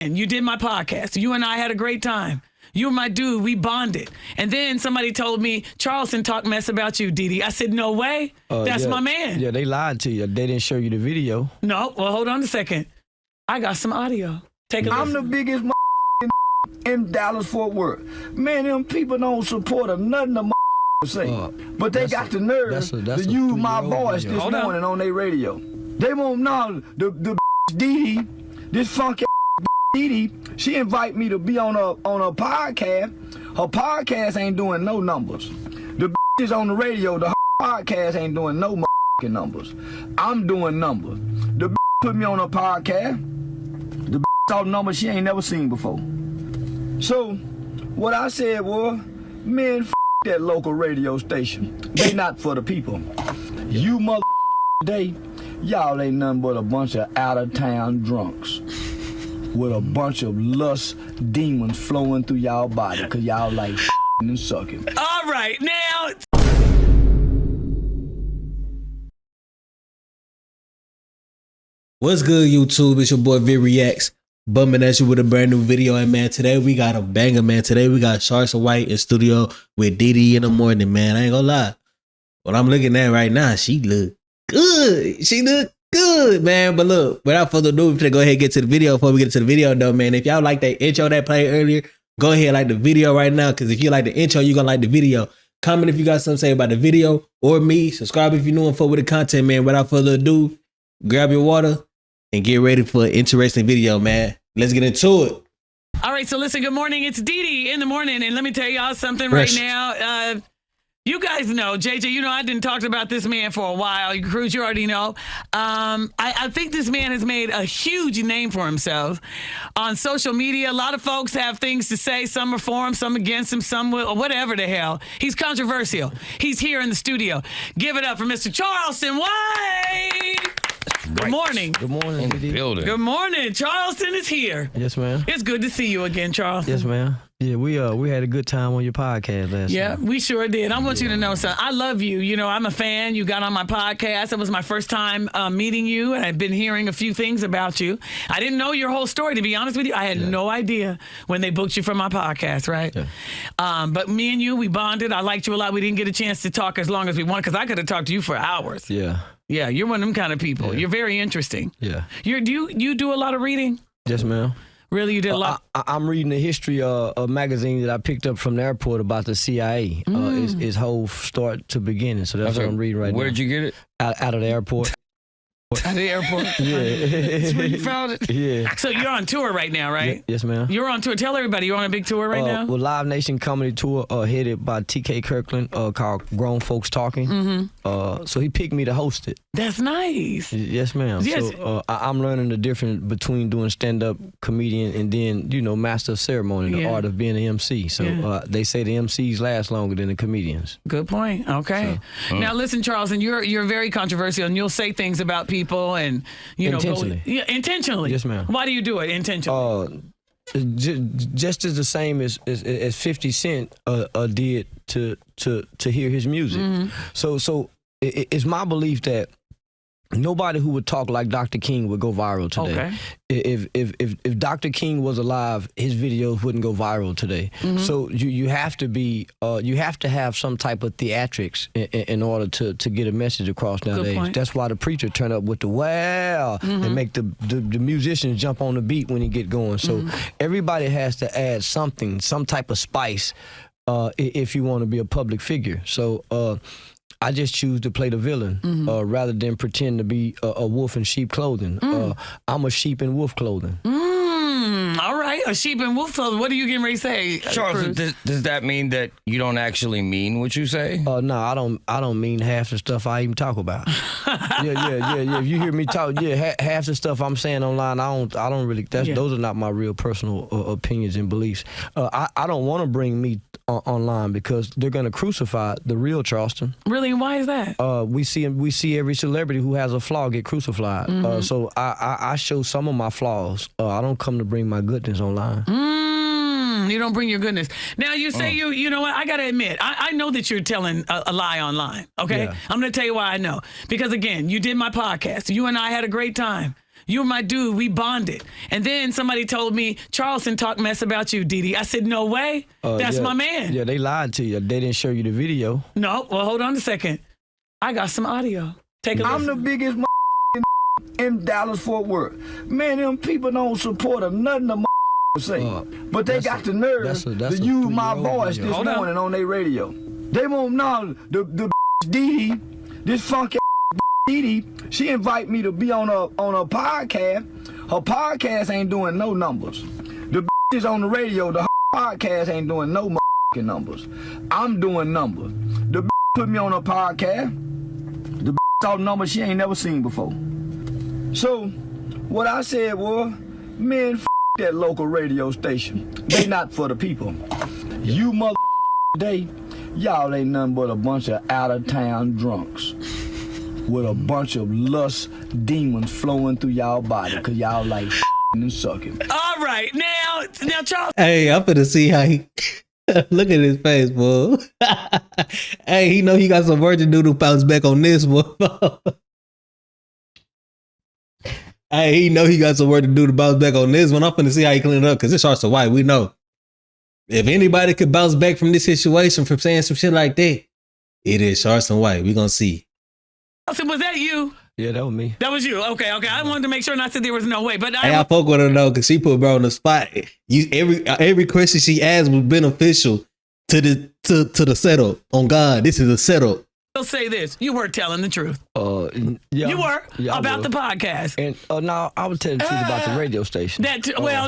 and you did my podcast. You and I had a great time. You were my dude. We bonded. And then somebody told me, Charleston talked mess about you, DeDe. I said, no way. That's my man. Yeah, they lied to you. They didn't show you the video. No. Well, hold on a second. I got some audio. Take a listen. I'm the biggest in Dallas-Fort Worth. Man, them people don't support nothing the say. But they got the nerve to use my voice this morning on their radio. They won't know the DeDe, this funky DeDe, she invite me to be on a podcast. Her podcast ain't doing no numbers. The is on the radio, the podcast ain't doing no numbers. I'm doing numbers. The put me on a podcast. The saw numbers she ain't never seen before. So what I said was, man, that local radio station. They not for the people. You mother today, y'all ain't nothing but a bunch of out-of-town drunks with a bunch of lust demons flowing through y'all body because y'all like and sucking. All right, now. What's good, YouTube? It's your boy Vid Reacts, bumping at you with a brand new video. And man, today we got a banger, man. Today we got Charleston White in studio with DeDe In The Morning, man. I ain't gonna lie. What I'm looking at right now, she look good. She look good, man. But look, without further ado, we're gonna go ahead and get to the video. Before we get to the video, though, man, if y'all like that intro that played earlier, go ahead and like the video right now. Because if you like the intro, you're gonna like the video. Comment if you got something to say about the video or me. Subscribe if you're new and fuck with the content, man. Without further ado, grab your water and get ready for an interesting video, man. Let's get into it. All right, so listen, good morning. It's DeDe In The Morning, and let me tell y'all something right now. You guys know, JJ, you know I didn't talk about this man for a while. Cruz, you already know. I think this man has made a huge name for himself on social media. A lot of folks have things to say. Some are for him, some against him, some will, whatever the hell. He's controversial. He's here in the studio. Give it up for Mr. Charleston White. Good morning. Good morning, DeDe. Good morning. Charleston is here. Yes, ma'am. It's good to see you again, Charleston. Yes, ma'am. Yeah, we had a good time on your podcast last Yeah, night. we sure did. I want you to know something. I love you. You know, I'm a fan. You got on my podcast. It was my first time meeting you, and I've been hearing a few things about you. I didn't know your whole story, to be honest with you. I had no idea when they booked you for my podcast, right? Yeah. But me and you, we bonded. I liked you a lot. We didn't get a chance to talk as long as we wanted because I could have talked to you for hours. Yeah. Yeah, you're one of them kind of people. Yeah. You're very interesting. Yeah. Do you do a lot of reading? Yes, ma'am. Really, you did a lot? I'm reading the history of a magazine that I picked up from the airport about the CIA. Its whole start to beginning. So that's what I'm reading right now. Where'd you get it? Out of the airport. At the airport? Yeah. That's where you found it? Yeah. So you're on tour right now, right? Yes, ma'am. You're on tour. Tell everybody you're on a big tour right now? Well, Live Nation Comedy Tour headed by TK Kirkland called Grown Folks Talking. So he picked me to host it. That's nice. Yes, ma'am. Yes. So I'm learning the difference between doing stand-up comedian and then, you know, master of ceremony, the art of being an MC. So they say the MCs last longer than the comedians. Good point. Okay. So, now listen, Charleston, you're very controversial, and you'll say things about people, and you know, intentionally. Intentionally. Yes, ma'am. Why do you do it intentionally? Just as the same as 50 Cent did to hear his music. So it's my belief that nobody who would talk like Dr. King would go viral today. Okay. If Dr. King was alive, his videos wouldn't go viral today. So you have to be you have to have some type of theatrics in order to get a message across nowadays. That's why the preacher turn up with the wow and make the musicians jump on the beat when he get going. So everybody has to add something, some type of spice if you want to be a public figure. So I just choose to play the villain rather than pretend to be a wolf in sheep clothing. I'm a sheep in wolf clothing. All right, a sheep in wolf clothing. What are you getting ready to say, Charles? Does that mean that you don't actually mean what you say? No, I don't mean half the stuff I even talk about. Yeah. If you hear me talk, half the stuff I'm saying online, I don't really. Those are not my real personal opinions and beliefs. I don't want to bring me online because they're gonna crucify the real Charleston. Really? Why is that? We see every celebrity who has a flaw get crucified. So I show some of my flaws. I don't come to bring my goodness online. You don't bring your goodness. Now you say you know what? I gotta admit, I know that you're telling a lie online. Okay, I'm gonna tell you why I know. Because again, you did my podcast. You and I had a great time. You're my dude. We bonded. And then somebody told me, Charleston talked mess about you, DeDe. I said, no way. That's my man. Yeah, they lied to you. They didn't show you the video. No, well, hold on a second. I got some audio. Take a listen. I'm the biggest in Dallas-Fort Worth. Man, them people don't support nothing the say. But they got the nerve to use my voice this morning on their radio. They won't know the DeDe, this funky DeDe, she invite me to be on a podcast. Her podcast ain't doing no numbers. The is on the radio, the podcast ain't doing no numbers. I'm doing numbers. The put me on a podcast. The saw numbers she ain't never seen before. So, what I said was, man, that local radio station. They not for the people. You mother day, y'all ain't nothing but a bunch of out-of-town drunks with a bunch of lust demons flowing through y'all body because y'all like and sucking. All right, now, Charles. Hey, I'm finna see how he look at his face, boy. Hey, he know he got some work to do to bounce back on this, boy. Hey, he know he got some work to do to bounce back on this one. I'm finna see how he clean it up because it's Charleston White. We know if anybody could bounce back from this situation from saying some shit like that, it is Charleston White. We gonna see. Charleston, was that you? Yeah, that was me. That was you. Okay. I wanted to make sure, and I said there was no way. But I fuck with her though, because she put bro on the spot. Every question she asked was beneficial to the setup. On God, this is a setup. I'll say this: you were telling the truth. Yeah, you were about the podcast. And no, I would tell the truth about the radio station. Wait.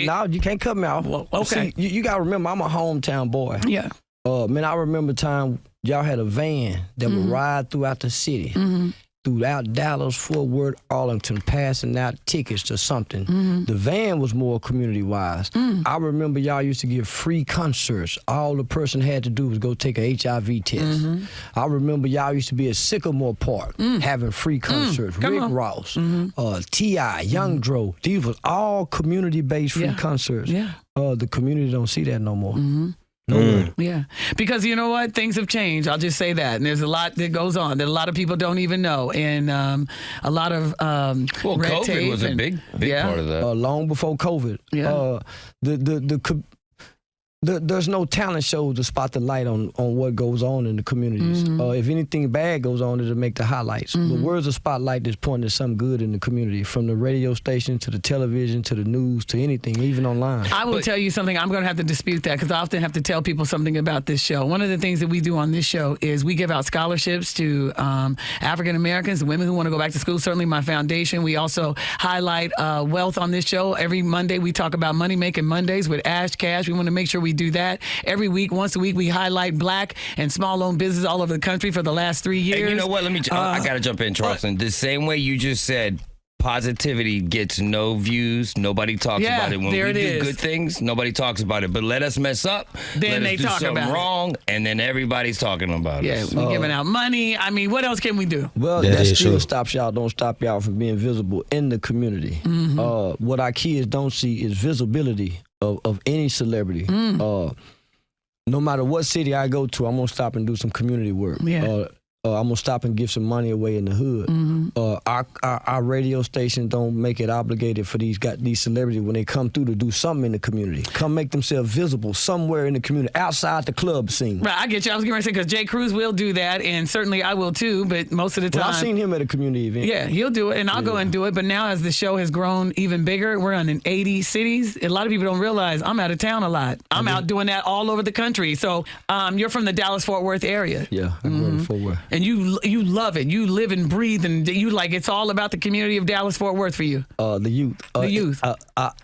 No, you can't cut me off. Well, okay. See, you gotta remember, I'm a hometown boy. Yeah. Man, I remember time y'all had a van that would ride throughout the city. Throughout Dallas, Fort Worth, Arlington, passing out tickets to something. The van was more community-wise. I remember y'all used to give free concerts. All the person had to do was go take a HIV test. I remember y'all used to be at Sycamore Park having free concerts. Rick Ross, T.I., Young Dro. These was all community-based free concerts. Yeah. The community don't see that no more. No. Yeah, because you know what? Things have changed. I'll just say that. And there's a lot that goes on that a lot of people don't even know. And a lot of red COVID tape was a big part of that. Long before COVID. Yeah. There's no talent shows to spot the light on what goes on in the communities. If anything bad goes on, it'll make the highlights. But where's the spotlight that's pointing to something good in the community? From the radio station to the television to the news to anything, even online. I will tell you something. I'm going to have to dispute that because I often have to tell people something about this show. One of the things that we do on this show is we give out scholarships to African Americans, women who want to go back to school. Certainly my foundation. We also highlight wealth on this show. Every Monday we talk about Money Making Mondays with Ash Cash. We want to make sure we do that every week. Once a week, we highlight black and small-owned business all over the country for the last 3 years. And you know what? I got to jump in, Charleston. The same way you just said, positivity gets no views. Nobody talks about it. When we do good things, nobody talks about it. But let us mess up. Then they talk about it. Something wrong, and then everybody's talking about it. Yeah, we're giving out money. I mean, what else can we do? Well, that still stops y'all. Don't stop y'all from being visible in the community. What our kids don't see is visibility of any celebrity. No matter what city I go to, I'm gonna stop and do some community work. I'm gonna stop and give some money away in the hood. Our radio station don't make it obligated for these celebrities when they come through to do something in the community. Come make themselves visible somewhere in the community, outside the club scene. Right, I get you. I was getting ready to say, because Jay Cruz will do that, and certainly I will too, but most of the time. Well, I've seen him at a community event. Yeah, he'll do it, and I'll go and do it. But now as the show has grown even bigger, we're in 80 cities. A lot of people don't realize I'm out of town a lot. I'm out doing that all over the country. So you're from the Dallas-Fort Worth area. Yeah, I'm going to Fort Worth. And you love it. You live and breathe, and you like it's all about the community of Dallas-Fort Worth for you. The youth. The youth.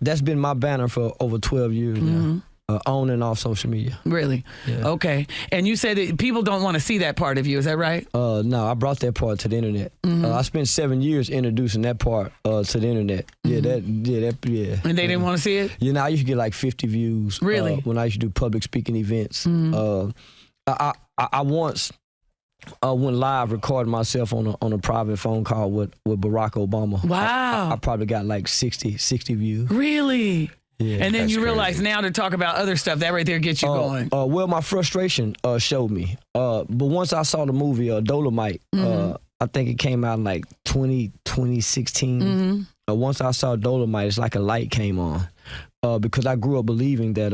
That's been my banner for over 12 years now. On and off social media. Really? Yeah. Okay. And you said that people don't want to see that part of you. Is that right? No, I brought that part to the internet. I spent 7 years introducing that part to the internet. Yeah. And they didn't want to see it? You know, I used to get like 50 views. Really? When I used to do public speaking events. I once went live, recorded myself on a private phone call with Barack Obama. Wow. I probably got like 60 views. Really? Yeah, and then you realize now to talk about other stuff, that right there gets you going. Well, my frustration showed me. But once I saw the movie Dolomite, I think it came out in like 2016. Mm-hmm. Once I saw Dolomite, it's like a light came on. Because I grew up believing that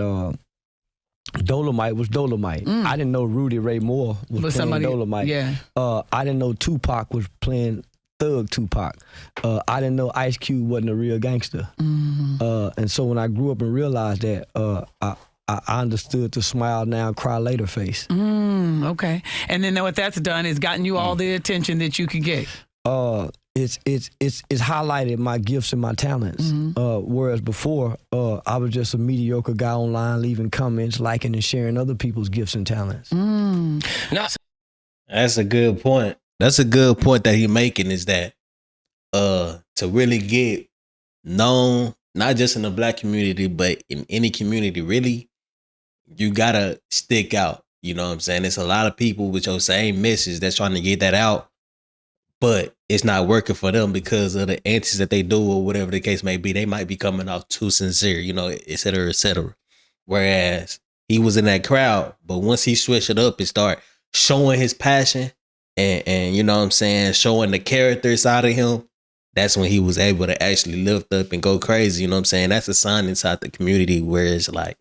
Dolomite was Dolomite. I didn't know Rudy Ray Moore was playing Dolomite. Yeah. I didn't know Tupac was playing Thug Tupac. I didn't know Ice Cube wasn't a real gangster. And so when I grew up and realized that, I understood the smile now, cry later face. Okay. And then what that's done is gotten you all the attention that you could get. It's highlighted my gifts and my talents. Whereas before, I was just a mediocre guy online, leaving comments, liking and sharing other people's gifts and talents. No. That's a good point. That's a good point that he's making, is that to really get known, not just in the Black community, but in any community, really, you gotta stick out. You know what I'm saying? There's a lot of people with your same message that's trying to get that out, but it's not working for them because of the antics that they do or whatever the case may be. They might be coming off too sincere, you know, et cetera, et cetera. Whereas he was in that crowd, but once he switched it up and start showing his passion and you know what I'm saying, showing the character side of him, that's when he was able to actually lift up and go crazy. You know what I'm saying? That's a sign inside the community where it's like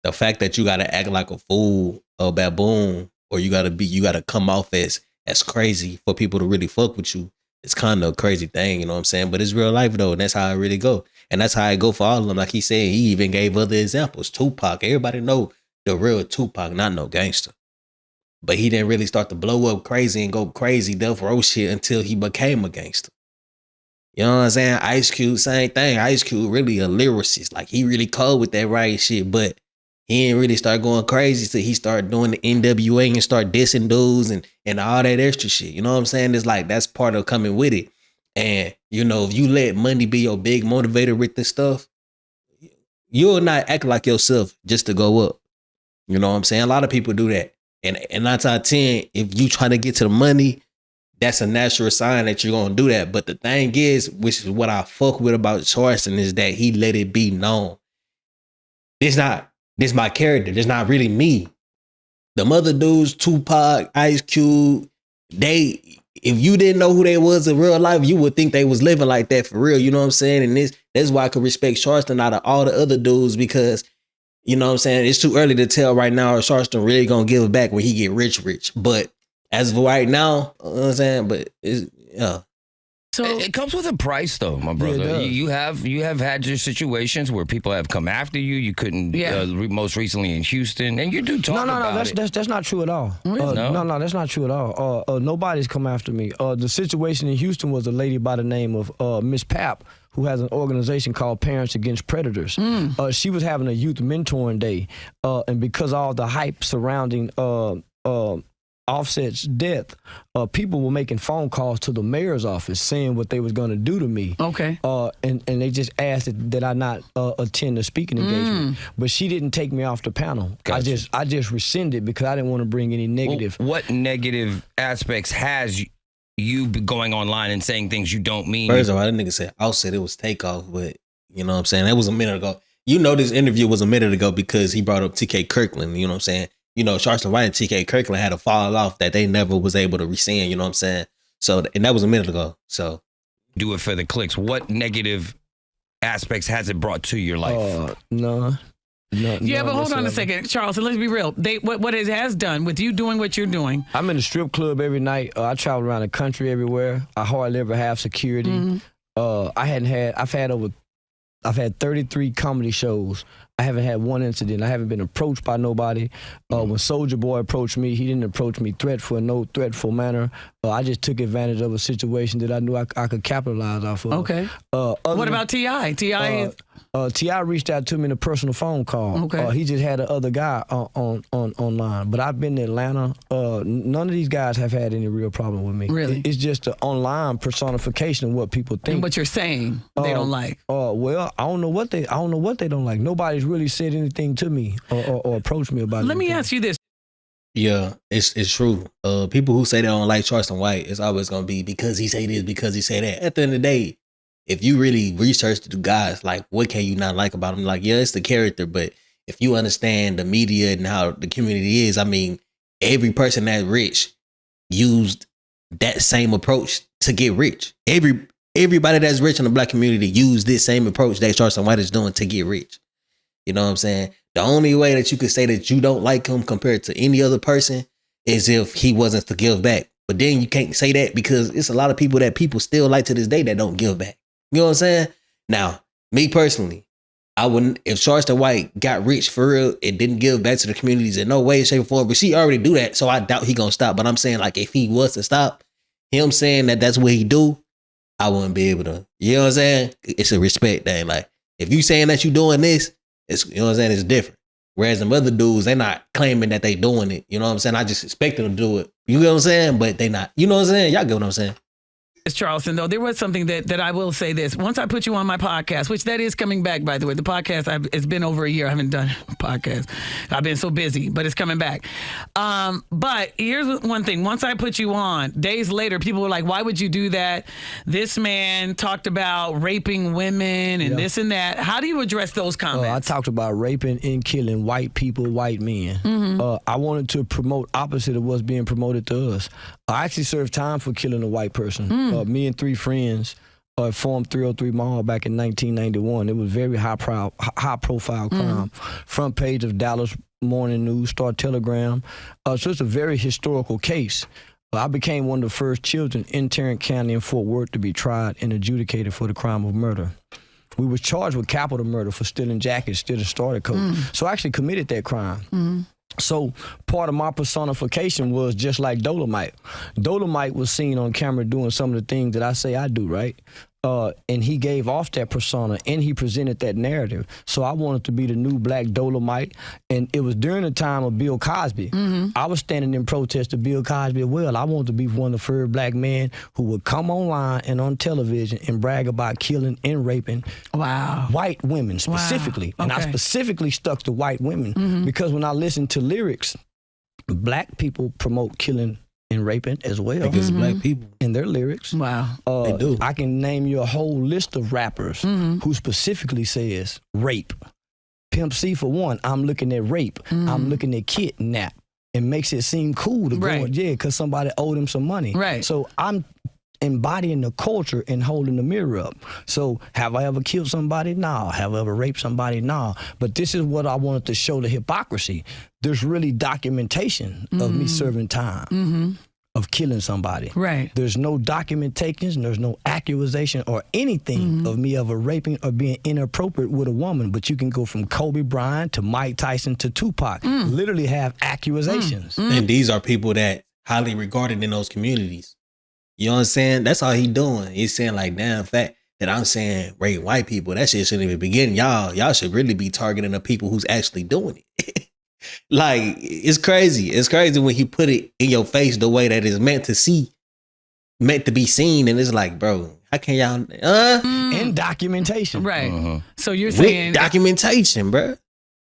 the fact that you got to act like a fool or baboon, or you got to come off as crazy for people to really fuck with you. It's kind of a crazy thing, you know what I'm saying? But it's real life though, and that's how it really go. And that's how it go for all of them. Like he said, he even gave other examples. Tupac, everybody know the real Tupac, not no gangster. But he didn't really start to blow up crazy and go crazy, Death Row shit until he became a gangster. You know what I'm saying? Ice Cube, same thing. Ice Cube really a lyricist. Like he really cold with that right shit, but he didn't really start going crazy till he started doing the NWA and start dissing dudes and all that extra shit. You know what I'm saying? It's like that's part of coming with it. And, you know, if you let money be your big motivator with this stuff, you'll not act like yourself just to go up. You know what I'm saying? A lot of people do that. And 9 out of 10, if you try to get to the money, that's a natural sign that you're going to do that. But the thing is, which is what I fuck with about Charleston, is that he let it be known. This my character. This not really me. The other dudes, Tupac, Ice Cube, if you didn't know who they was in real life, you would think they was living like that for real. You know what I'm saying? And that's why I could respect Charleston out of all the other dudes, because, you know what I'm saying, it's too early to tell right now if Charleston really gonna give it back when he get rich. But as of right now, you know what I'm saying? But it's, yeah. So it comes with a price, though, my brother. Yeah, you have had your situations where people have come after you. You couldn't. Most recently in Houston, and you do talk about it. That's not true at all. No, that's not true at all. Nobody's come after me. The situation in Houston was a lady by the name of Miss Papp, who has an organization called Parents Against Predators. She was having a youth mentoring day, and because all the hype surrounding Offset's death, people were making phone calls to the mayor's office saying what they was going to do to me. Okay. And they just asked that I not attend the speaking engagement. But she didn't take me off the panel. Gotcha. I just rescinded because I didn't want to bring any negative. Well, what negative aspects has you going online and saying things you don't mean? First of all, that nigga said Offset, it was Takeoff, but you know what I'm saying? That was a minute ago. You know this interview was a minute ago because he brought up TK Kirkland, you know what I'm saying? You know, Charleston White and TK Kirkland had a fall off that they never was able to rescind, you know what I'm saying? So, and that was a minute ago. So, do it for the clicks. What negative aspects has it brought to your life? No. Yeah, but hold on a second, Charleston. Let's be real. What it has done with you doing what you're doing. I'm in a strip club every night. I travel around the country everywhere. I hardly ever have security. I've had 33 comedy shows. I haven't had one incident. I haven't been approached by nobody. When Soulja Boy approached me, he didn't approach me in no threatful manner. I just took advantage of a situation that I knew I could capitalize off of. Okay. What about T.I.? T.I. reached out to me in a personal phone call. Okay. He just had the other guy online. But I've been to Atlanta. None of these guys have had any real problem with me. Really? It's just an online personification of what people think. And what you're saying they don't like. Well, I don't know what they don't like. Nobody's really said anything to me or approached me about it. Let me ask you this. yeah, it's true. People who say they don't like Charleston White, it's always gonna be because he say this, because he say that. At the end of the day, if you really research the guys, like, what can you not like about him? Like, yeah, it's the character, but if you understand the media and how the community is, I mean, every person that's rich used that same approach to get rich. Everybody that's rich in the black community use this same approach that Charleston White is doing to get rich. You know what I'm saying? The only way that you could say that you don't like him compared to any other person is if he wasn't to give back. But then you can't say that because it's a lot of people that people still like to this day that don't give back. You know what I'm saying? Now, me personally, I wouldn't, if Charleston White got rich for real and didn't give back to the communities in no way, shape, or form, but she already do that, so I doubt he gonna stop. But I'm saying, like, if he was to stop, him saying that that's what he do, I wouldn't be able to. You know what I'm saying? It's a respect thing. Like, if you saying that you doing this, it's, you know what I'm saying, it's different. Whereas them other dudes, they not claiming that they doing it. You know what I'm saying? I just expect them to do it. You know what I'm saying? But they not. You know what I'm saying? Y'all get what I'm saying? It's Charleston, though. There was something that I will say this. Once I put you on my podcast, which that is coming back, by the way. The podcast, it's been over a year. I haven't done a podcast. I've been so busy, but it's coming back. But here's one thing. Once I put you on, days later, people were like, why would you do that? This man talked about raping women and this and that. How do you address those comments? I talked about raping and killing white people, white men. I wanted to promote opposite of what's being promoted to us. I actually served time for killing a white person. Me and 3 friends formed 303 Mall back in 1991. It was very high profile crime. Front page of Dallas Morning News, Star Telegram. So it's a very historical case. I became one of the first children in Tarrant County in Fort Worth to be tried and adjudicated for the crime of murder. We were charged with capital murder for stealing jackets, stealing starter coat. So I actually committed that crime. So part of my personification was just like Dolomite. Dolomite was seen on camera doing some of the things that I say I do, right? And he gave off that persona and he presented that narrative. So I wanted to be the new black Dolomite. And it was during the time of Bill Cosby. I was standing in protest of Bill Cosby as well. I wanted to be one of the first black men who would come online and on television and brag about killing and raping white women specifically. And I specifically stuck to white women because when I listened to lyrics, black people promote killing and raping as well. Because black people. In their lyrics. They do. I can name you a whole list of rappers who specifically says rape. Pimp C for one, I'm looking at rape. I'm looking at kidnap. It makes it seem cool to go in jail because somebody owed him some money. So I'm embodying the culture and holding the mirror up. So have I ever killed somebody? No. Have I ever raped somebody? No. But this is what I wanted to show the hypocrisy. There's really documentation of me serving time, of killing somebody. There's no documentation, there's no accusation or anything of me ever raping or being inappropriate with a woman. But you can go from Kobe Bryant to Mike Tyson to Tupac. Literally have accusations. And these are people that highly regarded in those communities. You know what I'm saying? That's all he doing. He's saying like, damn, fact that I'm saying rape white people, that shit shouldn't even begin. Y'all should really be targeting the people who's actually doing it. Like, it's crazy. It's crazy when he put it in your face the way that it's meant to be seen. And it's like, bro, how can y'all, And documentation. So you're saying. With documentation, bro.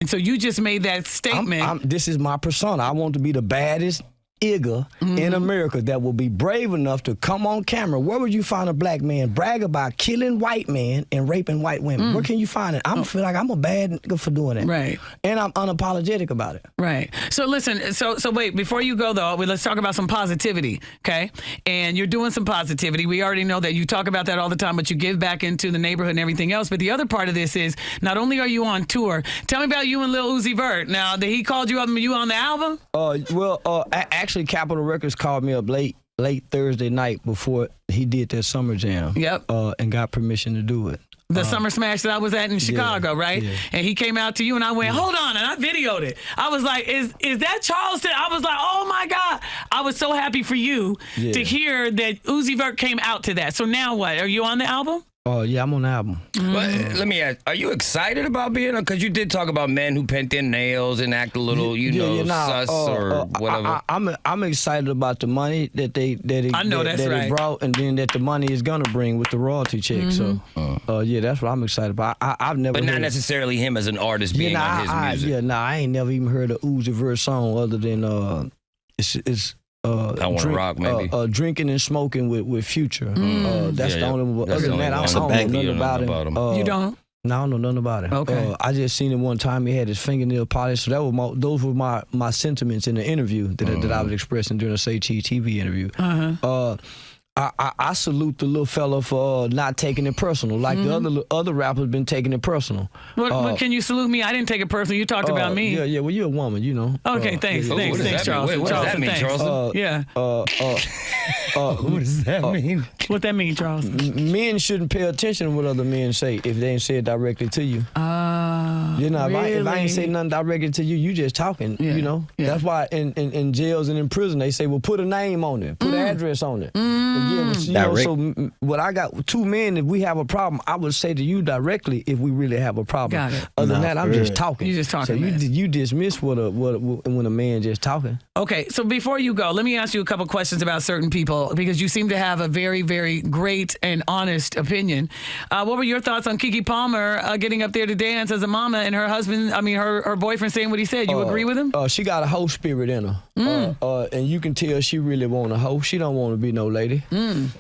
And so you just made that statement. This is my persona. I want to be the baddest nigga in America that will be brave enough to come on camera. Where would you find a black man brag about killing white men and raping white women? Where can you find it? I feel like I'm a bad nigga for doing that. And I'm unapologetic about it. So listen, so wait, before you go though, let's talk about some positivity, okay? And you're doing some positivity. We already know that you talk about that all the time, but you give back into the neighborhood and everything else. But the other part of this is not only are you on tour, tell me about you and Lil Uzi Vert. Now, did he called you up and you on the album? Actually, Capitol Records called me up late Thursday night before he did that summer jam. And got permission to do it. The summer smash that I was at in Chicago, right? And he came out to you and I went, hold on, and I videoed it. I was like, is that Charleston? I was like, oh my God. I was so happy for you to hear that Uzi Vert came out to that. So now what? Are you on the album? Oh, yeah, I'm on the album. But let me ask, are you excited about being on? Because you did talk about men who paint their nails and act a little, sus or whatever. I'm excited about the money that they brought, and then that the money is gonna bring with the royalty check. So, that's what I'm excited about. I've never. But not necessarily him as an artist being on his music. I ain't never even heard a Uzi Vert song other than it's. I want to rock, maybe. Drinking and smoking with Future. That's the only one. Other than that, I don't know nothing about him. You don't? No, I don't know nothing about it. Okay. I just seen him one time. He had his fingernail polished. So that was those were my sentiments in the interview that I was expressing during the Say Cheese TV interview. I salute the little fella for not taking it personal, like the other rappers been taking it personal. What can you salute me? I didn't take it personal. You talked about me. Yeah. Well, you're a woman, you know. Okay, thanks, Charleston. What does that mean, Charleston? Yeah. What does that mean? What that mean, Charleston? Men shouldn't pay attention to what other men say if they ain't say it directly to you. You know, really? if I ain't say nothing directly to you, you just talking. Yeah. You know, that's why in jails and in prison they say, well, put a name on it, put an address on it. You know, so what I got two men. If we have a problem, I would say to you directly if we really have a problem. Got it. Other than that, I'm just talking. You just talking. So you dismiss when a man just talking. Okay, so before you go, let me ask you a couple questions about certain people because you seem to have a very, very great and honest opinion. What were your thoughts on Keke Palmer getting up there to dance as a mama and her husband, her boyfriend saying what he said? You agree with him? She got a hoe spirit in her. And you can tell she really want a hoe. She don't want to be no lady.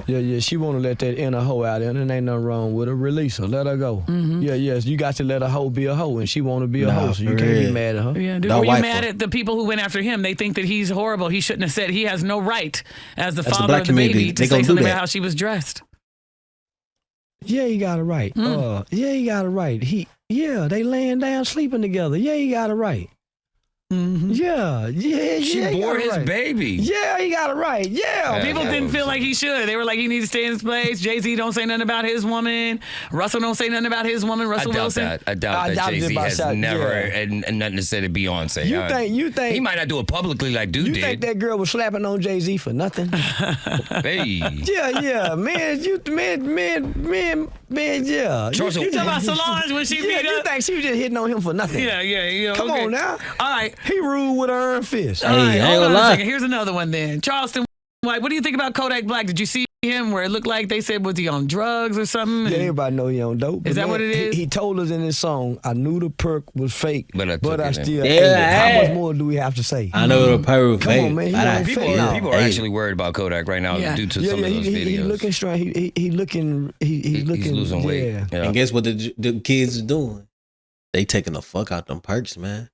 Yeah, she want to let that inner hoe out there, and ain't nothing wrong with her. Release her, let her go. Yes, you got to let a hoe be a hoe, and she want to be a hoe, so you can't be mad at her. Yeah, were you mad at the people who went after him? They think that he's horrible. He shouldn't have said. He has no right, as the father of the baby, to say something about how she was dressed. Yeah, he got it right. Yeah, he got it right. They laying down sleeping together. Yeah, he got it right. Yeah. She bore his baby. Yeah, he got it right. Yeah. People didn't feel like he should. They were like, he needs to stay in his place. Jay-Z don't say nothing about his woman. Russell don't say nothing about his woman. Russell Wilson. I doubt that Jay-Z has never and nothing to say to Beyonce. You think he might not do it publicly like Dude did. You think that girl was slapping on Jay-Z for nothing? Hey. Yeah, man. Yeah. You talking about Solange when she beat up? You think she was just hitting on him for nothing? Yeah. Come on now. All right. He ruled with her iron fist. All right, hold on a second. Here's another one then. Charleston White, what do you think about Kodak Black? Did you see him where it looked like they said, was he on drugs or something? Yeah, everybody know he on dope. Is that what it is? He told us in his song, I knew the perk was fake, but I still ate it. How much more do we have to say? I know the perk was fake. Come on, man. People are actually worried about Kodak right now due to some of those videos. He looking strong. He's losing weight. Yeah. And guess what the kids are doing? They taking the fuck out them perks, man.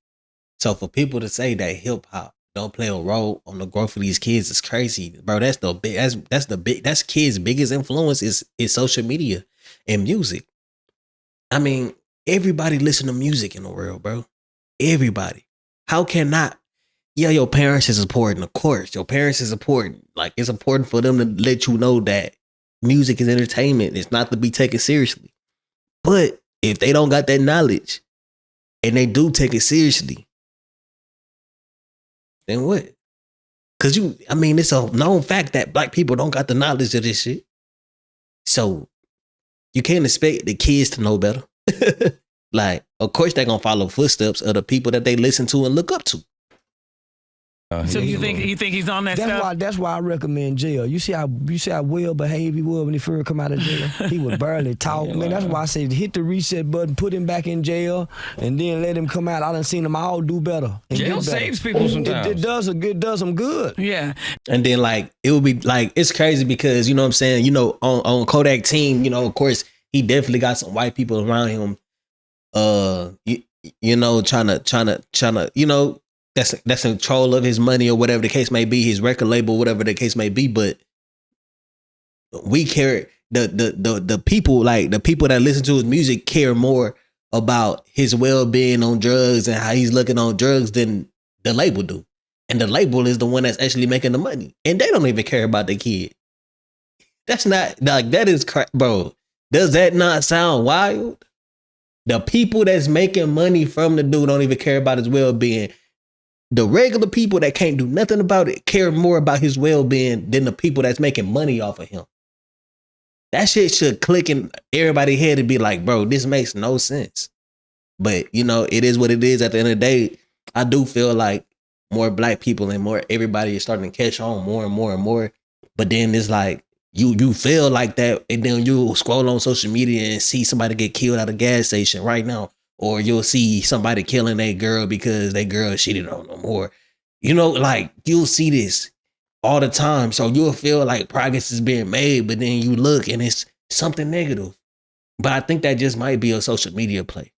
So for people to say that hip hop don't play a role on the growth of these kids is crazy, bro. That's kids' biggest influence is social media and music. I mean, everybody listen to music in the world, bro. Everybody. How can not? Yeah, your parents is important, of course. Your parents is important. Like, it's important for them to let you know that music is entertainment. It's not to be taken seriously. But if they don't got that knowledge and they do take it seriously, then what? Because it's a known fact that black people don't got the knowledge of this shit. So you can't expect the kids to know better. Like, of course they're going to follow footsteps of the people that they listen to and look up to. So you think he's on that stuff? That's why I recommend jail. You see how well behaved he was when he first come out of jail? He would barely talk. Man, that's why I said hit the reset button, put him back in jail, and then let him come out. I done seen them all do better. Jail saves people sometimes. It does them good. Yeah. And then it would be it's crazy because, you know what I'm saying, on Kodak team, of course, he definitely got some white people around him, trying to, that's control of his money or whatever the case may be, his record label, whatever the case may be. But we care, the people, like the people that listen to his music care more about his well-being on drugs and how he's looking on drugs than the label do. And the label is the one that's actually making the money. And they don't even care about the kid. That's not, that is, bro, does that not sound wild? The people that's making money from the dude don't even care about his well-being. The regular people that can't do nothing about it care more about his well-being than the people that's making money off of him. That shit should click in everybody's head and be like, bro, this makes no sense. But, it is what it is. At the end of the day, I do feel like more black people and more everybody is starting to catch on more and more and more. But then it's like, you feel like that, and then you scroll on social media and see somebody get killed at a gas station right now. Or you'll see somebody killing a girl because they girl cheated on them. Or, you'll see this all the time. So you'll feel like progress is being made, but then you look and it's something negative. But I think that just might be a social media play.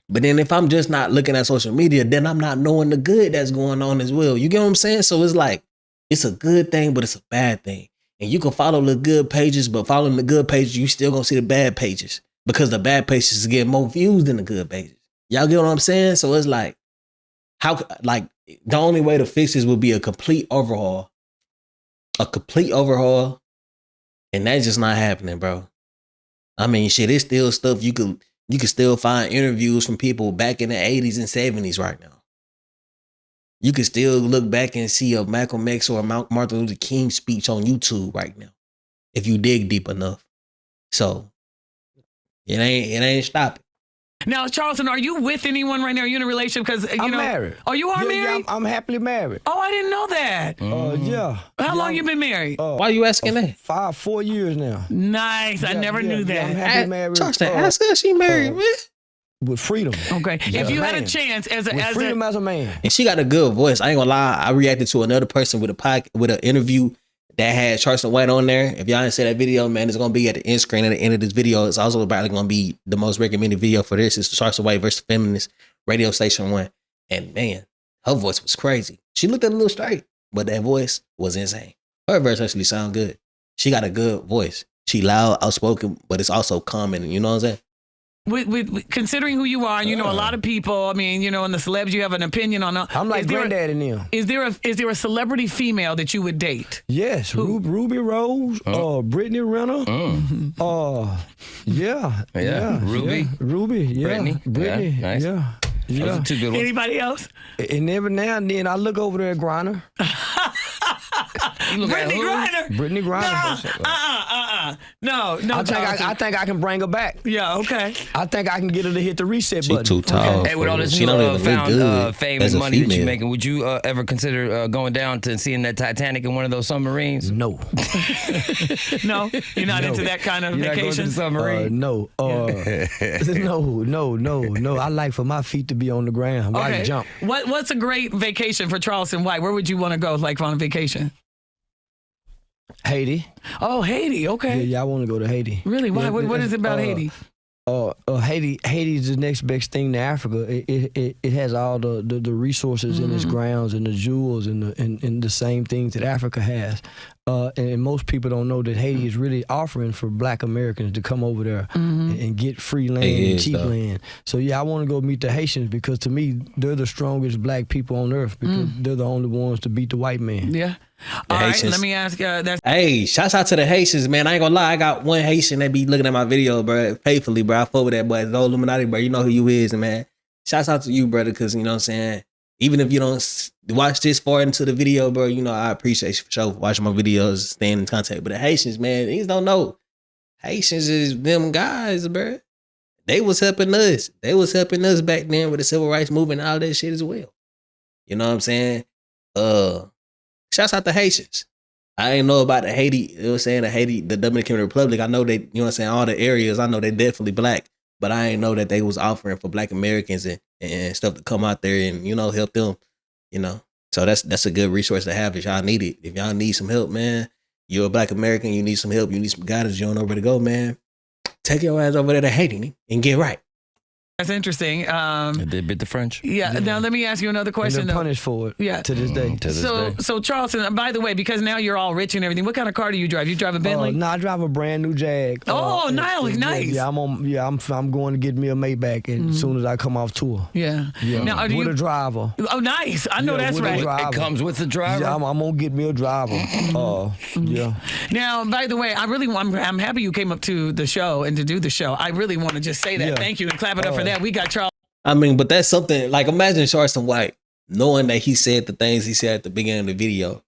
But then if I'm just not looking at social media, then I'm not knowing the good that's going on as well. You get what I'm saying? So it's like, it's a good thing, but it's a bad thing. And you can follow the good pages, but following the good pages, you still gonna see the bad pages because the bad pages get more views than the good pages. Y'all get what I'm saying? So it's like, the only way to fix this would be a complete overhaul. And that's just not happening, bro. I mean, shit, it's still stuff you can still find interviews from people back in the 80s and 70s right now. You can still look back and see a Malcolm X or a Martin Luther King speech on YouTube right now, if you dig deep enough. So it ain't stopping. Now, Charleston, are you with anyone right now? Are you in a relationship? Because I'm married. Oh, you are married? Yeah, I'm happily married. Oh, I didn't know that. Yeah. How long you been married? Why are you asking that? 4 years now. Nice. I never knew that. I'm happily married. Charleston, ask her she married, man. With freedom. Okay. If you had a chance as a man. And she got a good voice. I ain't gonna lie. I reacted to another person with an interview that had Charleston White on there. If y'all didn't see that video, man, it's gonna be at the end screen at the end of this video. It's also probably gonna be the most recommended video for this. It's Charleston White versus Feminist, Radio Station 1. And man, her voice was crazy. She looked a little straight, but that voice was insane. Her verse actually sound good. She got a good voice. She loud, outspoken, but it's also calm, and you know what I'm saying? With considering who you are, and you know a lot of people, I mean, you know, and the celebs, you have an opinion on. I'm like granddad in them. Is there a celebrity female that you would date? Yes, Ruby Rose, Brittany Renner. Ruby, yeah, Brittany, nice. yeah. Those are two good ones. Anybody else? And every now and then I look over there at Griner. Brittany Griner. Brittany Griner. No. I think I can bring her back. Yeah, okay. I think I can get her to hit the reset button. She too tall. Okay. Hey, with all this fame and money that you're making, would you ever consider going down to seeing that Titanic in one of those submarines? No. No? You're not into that kind of vacation? Not going to the submarine? No. No. I like for my feet to be on the ground. Why jump? What's a great vacation for Charleston White? Where would you want to go, like, on vacation? Haiti. Oh, Haiti. Okay. Yeah, I want to go to Haiti. Really? Why? What is it about Haiti? Haiti is the next best thing to Africa. It has all the resources in its grounds and the jewels and the same things that Africa has. And most people don't know that Haiti is really offering for Black Americans to come over there and get free land and cheap land. So yeah, I want to go meet the Haitians because to me they're the strongest Black people on earth because they're the only ones to beat the white man. Yeah. All right, let me ask you. Hey, shouts out to the Haitians, man. I ain't gonna lie. I got one Haitian that be looking at my video, bro, faithfully, bro. I fuck with that boy. It's the Illuminati, bro. You know who you is, man. Shouts out to you, brother, because, you know what I'm saying? Even if you don't watch this far into the video, bro, you know, I appreciate you for sure watching my videos, staying in contact. But the Haitians, man, these don't know. Haitians is them guys, bro. They was helping us. They was helping us back then with the civil rights movement and all that shit as well. You know what I'm saying? Shouts out to Haitians. I ain't know about the Haiti, you know what I'm saying, the Dominican Republic. I know they, you know what I'm saying, all the areas, I know they definitely Black, but I ain't know that they was offering for Black Americans and stuff to come out there and, you know, help them, you know. So that's a good resource to have if y'all need it. If y'all need some help, man, you're a Black American, you need some help, you need some guidance, you don't know where to go, man. Take your ass over there to Haiti and get right. That's interesting. They bit the French. Yeah. Now let me ask you another question. And they're punished for it. Yeah. To this day. So Charleston, by the way, because now you're all rich and everything, what kind of car do you drive? You drive a Bentley? No, I drive a brand new Jag. Nice. Yeah, I'm going to get me a Maybach as soon as I come off tour. Yeah. Now, with a driver. Oh, nice. I know that's right. It comes with the driver. Yeah, I'm gonna get me a driver. Yeah. Now, by the way, I'm happy you came up to the show and to do the show. I really want to just say that. Thank you and clap it up for that. We got Charles. I mean, but that's something, like, imagine Charleston White, knowing that he said the things he said at the beginning of the video,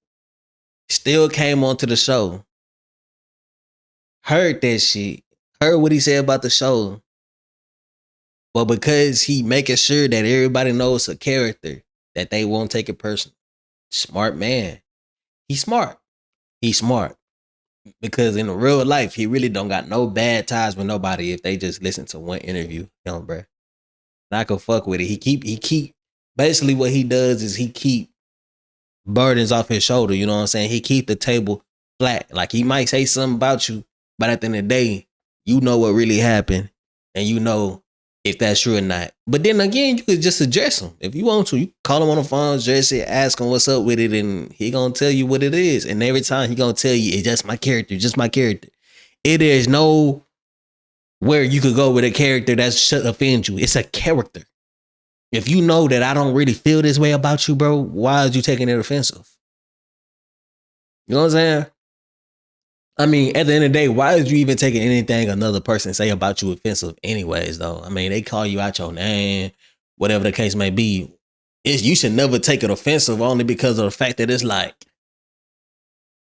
still came onto the show, heard that shit, heard what he said about the show, but because he making sure that everybody knows a character, that they won't take it personal. Smart man. He's smart. Because in real life, he really don't got no bad ties with nobody if they just listen to one interview, you know, bro. And I can fuck with it. He keep basically what he does is he keep burdens off his shoulder. You know what I'm saying? He keep the table flat. Like, he might say something about you, but at the end of the day, you know what really happened, and you know if that's true or not. But then again, you could just address him if you want to. You call him on the phone, address it, ask him what's up with it, and he gonna tell you what it is. And every time he gonna tell you, it's just my character, just my character. It is no where you could go with a character that should offend you. It's a character. If you know that I don't really feel this way about you, bro, why are you taking it offensive? You know what I'm saying? I mean, at the end of the day, why is you even taking anything another person say about you offensive anyways, though? I mean, they call you out your name, whatever the case may be. You should never take it offensive only because of the fact that it's like,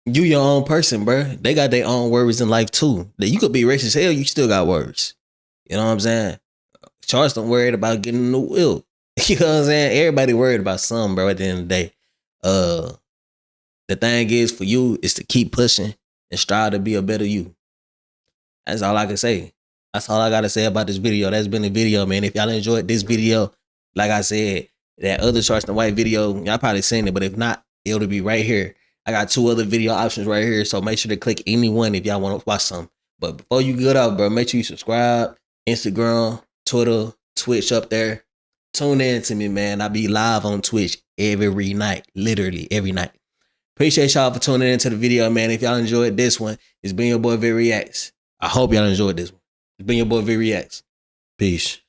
you your own person, bro. They got their own worries in life, too. That you could be rich as hell, you still got worries. You know what I'm saying? Charleston worried about getting a new will. You know what I'm saying? Everybody worried about something, bro, at the end of the day. The thing is, for you, is to keep pushing and strive to be a better you. That's all I can say. That's all I got to say about this video. That's been the video, man. If y'all enjoyed this video, like I said, that other Charleston White video, y'all probably seen it, but if not, it'll be right here. I got 2 other video options right here, so make sure to click any one if y'all want to watch some. But before you get off, bro, make sure you subscribe. Instagram, Twitter, Twitch up there. Tune in to me, man. I be live on Twitch every night, literally every night. Appreciate y'all for tuning into the video, man. If y'all enjoyed this one, it's been your boy VReacts. I hope y'all enjoyed this one. It's been your boy VReacts. Peace.